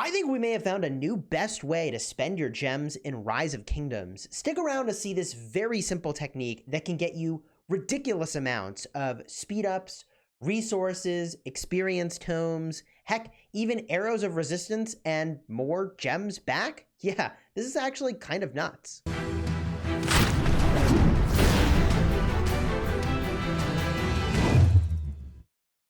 I think we may have found a new best way to spend your gems in Rise of Kingdoms. Stick around to see this very simple technique that can get you ridiculous amounts of speed ups, resources, experience tomes, heck, even arrows of resistance and more gems back. Yeah, this is actually kind of nuts.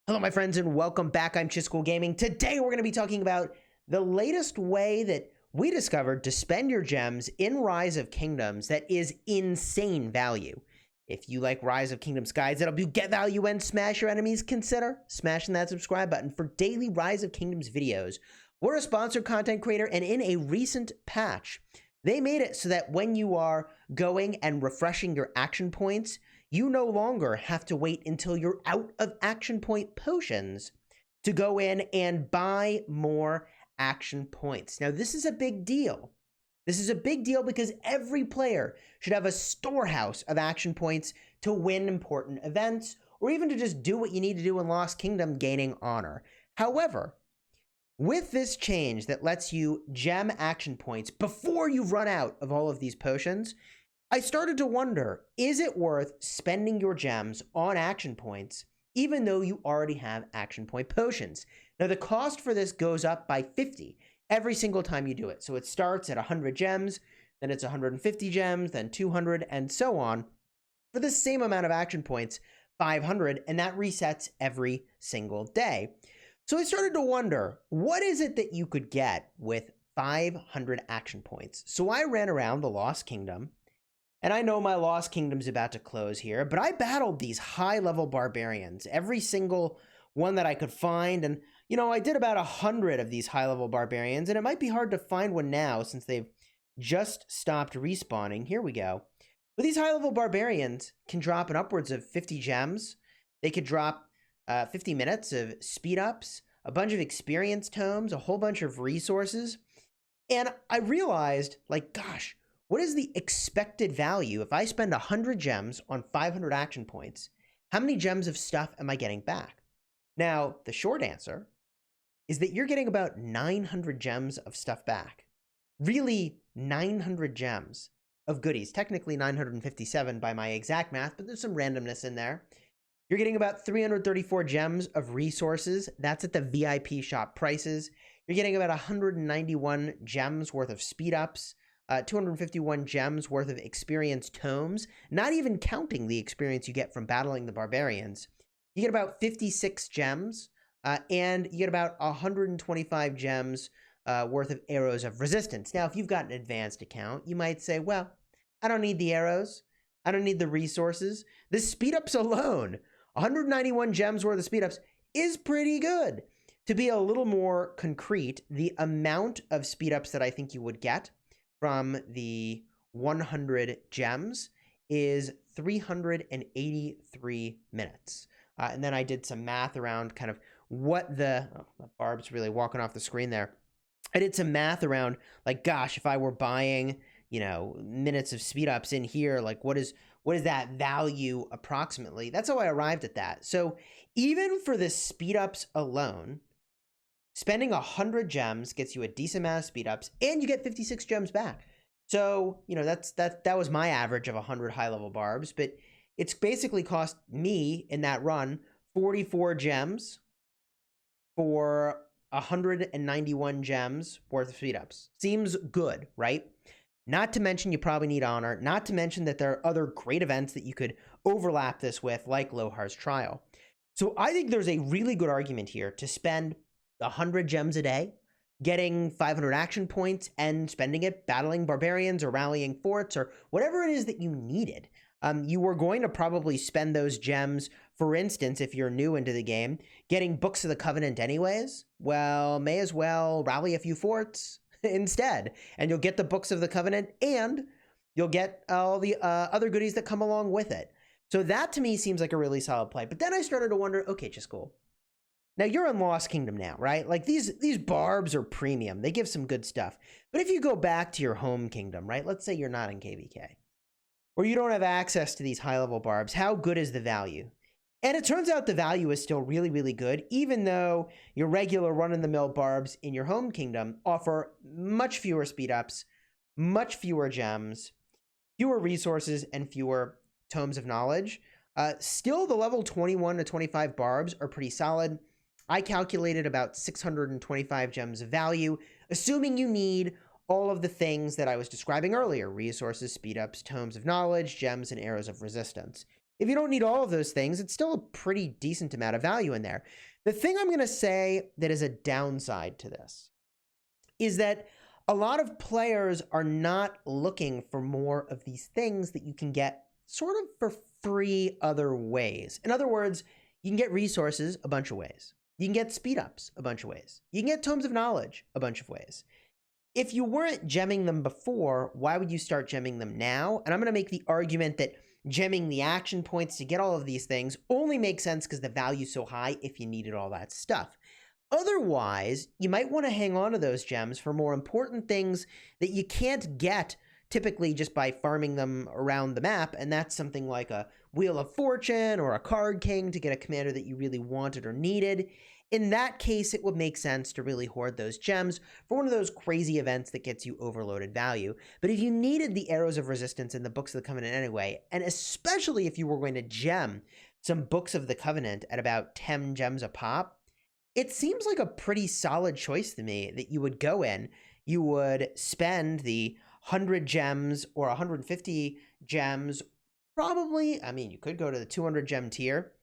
Hello, my friends, and welcome back. I'm Chiscool Gaming. Today, we're going to be talking about the latest way that we discovered to spend your gems in Rise of Kingdoms that is insane value. If you like Rise of Kingdoms guides that'll help you get value and smash your enemies, consider smashing that subscribe button for daily Rise of Kingdoms videos. We're a sponsored content creator, and in a recent patch, they made it so that when you are going and refreshing your action points, you no longer have to wait until you're out of action point potions to go in and buy more action points. Now, this is a big deal. This is a big deal because every player should have a storehouse of action points to win important events, or even to just do what you need to do in Lost Kingdom, gaining honor. However, with this change that lets you gem action points before you've run out of all of these potions, I started to wonder, is it worth spending your gems on action points even though you already have action point potions? Now, the cost for this goes up by 50 every single time you do it. So it starts at 100 gems, then it's 150 gems, then 200, and so on. For the same amount of action points, 500, and that resets every single day. So I started to wonder, what is it that you could get with 500 action points? So I ran around the Lost Kingdom, and I know my Lost Kingdom's about to close here, but I battled these high-level barbarians, every single one that I could find. And, you know, I did about 100 of these high-level barbarians, and it might be hard to find one now since they've just stopped respawning. Here we go. But these high-level barbarians can drop in upwards of 50 gems. They could drop 50 minutes of speed-ups, a bunch of experience tomes, a whole bunch of resources. And I realized, like, gosh, what is the expected value if I spend 100 gems on 500 action points? How many gems of stuff am I getting back? Now, the short answer is that you're getting about 900 gems of stuff back. Really, 900 gems of goodies. Technically 957 by my exact math, but there's some randomness in there. You're getting about 334 gems of resources. That's at the VIP shop prices. You're getting about 191 gems worth of speed ups. 251 gems worth of experience tomes, not even counting the experience you get from battling the barbarians. You get about 56 gems, and you get about 125 gems worth of arrows of resistance. Now, if you've got an advanced account, you might say, well, I don't need the arrows. I don't need the resources. The speed ups alone, 191 gems worth of speed ups is pretty good. To be a little more concrete, the amount of speed ups that I think you would get from the 100 gems is 383 minutes. And then I did some math around kind of what the barb's really walking off the screen there. I did some math around, like, gosh, if I were buying, you know, minutes of speed ups in here, like what is that value approximately? That's how I arrived at that. So even for the speed ups alone, spending 100 gems gets you a decent amount of speed ups, and you get 56 gems back. So, you know, that was my average of 100 high level barbs, but it's basically cost me in that run 44 gems for 191 gems worth of speed ups. Seems good, right? Not to mention you probably need honor, not to mention that there are other great events that you could overlap this with, like Lohar's Trial. So I think there's a really good argument here to spend 100 gems a day, getting 500 action points, and spending it battling barbarians or rallying forts or whatever it is that you needed. You were going to probably spend those gems, for instance, if you're new into the game, getting Books of the Covenant anyways. Well, may as well rally a few forts instead, and you'll get the Books of the Covenant, and you'll get all the other goodies that come along with it. So that to me seems like a really solid play. But then I started to wonder, okay, Chiscool, now you're in Lost Kingdom now, right? Like these barbs are premium. They give some good stuff. But if you go back to your home kingdom, right? Let's say you're not in KVK, or you don't have access to these high-level barbs, how good is the value? And it turns out the value is still really, really good, even though your regular run-of-the-mill barbs in your home kingdom offer much fewer speed ups, much fewer gems, fewer resources, and fewer tomes of knowledge. Still, the level 21 to 25 barbs are pretty solid. I calculated about 625 gems of value, assuming you need all of the things that I was describing earlier: resources, speed ups, tomes of knowledge, gems, and arrows of resistance. If you don't need all of those things, it's still a pretty decent amount of value in there. The thing I'm going to say that is a downside to this is that a lot of players are not looking for more of these things that you can get sort of for free other ways. In other words, you can get resources a bunch of ways. You can get speed ups a bunch of ways. You can get tomes of knowledge a bunch of ways. If you weren't gemming them before, why would you start gemming them now? And I'm going to make the argument that gemming the action points to get all of these things only makes sense because the value's so high if you needed all that stuff. Otherwise, you might want to hang on to those gems for more important things that you can't get typically just by farming them around the map, and that's something like a Wheel of Fortune or a Card King to get a commander that you really wanted or needed. In that case, it would make sense to really hoard those gems for one of those crazy events that gets you overloaded value. But if you needed the Arrows of Resistance in the Books of the Covenant anyway, and especially if you were going to gem some Books of the Covenant at about 10 gems a pop, it seems like a pretty solid choice to me that you would go in, you would spend the 100 gems or 150 gems, probably, I mean, you could go to the 200 gem tier,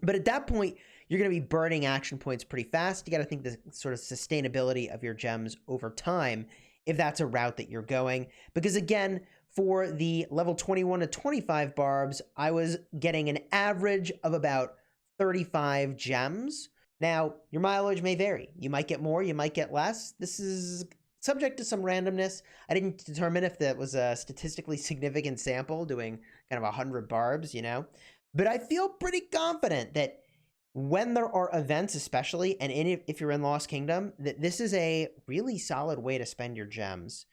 but at that point, you're going to be burning action points pretty fast. You got to think the sort of sustainability of your gems over time if that's a route that you're going. Because again, for the level 21 to 25 barbs, I was getting an average of about 35 gems. Now, your mileage may vary. You might get more, you might get less. This is subject to some randomness. I didn't determine if that was a statistically significant sample doing kind of 100 barbs, you know. But I feel pretty confident that when there are events, especially, and if you're in Lost Kingdom, that this is a really solid way to spend your gems.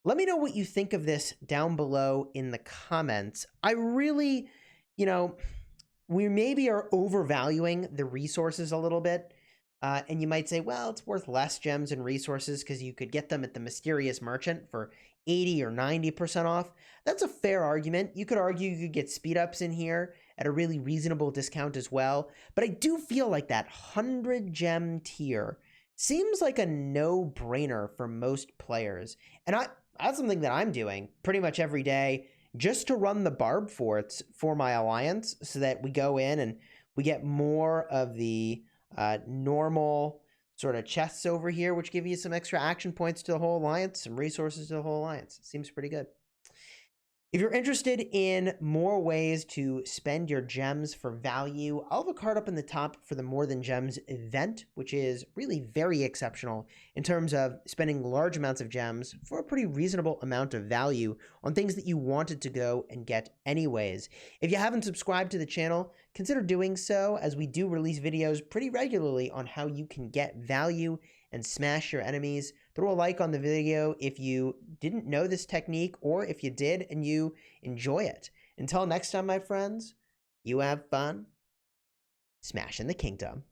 Let me know what you think of this down below in the comments. I really, you know, we maybe are overvaluing the resources a little bit. And you might say, well, it's worth less gems and resources because you could get them at the Mysterious Merchant for 80 or 90% off. That's a fair argument. You could argue you could get speed ups in here at a really reasonable discount as well. But I do feel like that 100 gem tier seems like a no-brainer for most players. And that's something that I'm doing pretty much every day just to run the barb forts for my alliance so that we go in and we get more of the normal sort of chests over here, which give you some extra action points to the whole alliance, some resources to the whole alliance. Seems pretty good. If you're interested in more ways to spend your gems for value, I'll have a card up in the top for the More Than Gems event, which is really very exceptional in terms of spending large amounts of gems for a pretty reasonable amount of value on things that you wanted to go and get anyways. If you haven't subscribed to the channel, consider doing so, as we do release videos pretty regularly on how you can get value and smash your enemies. Throw a like on the video if you didn't know this technique, or if you did and you enjoy it. Until next time, my friends, you have fun smashing the kingdom.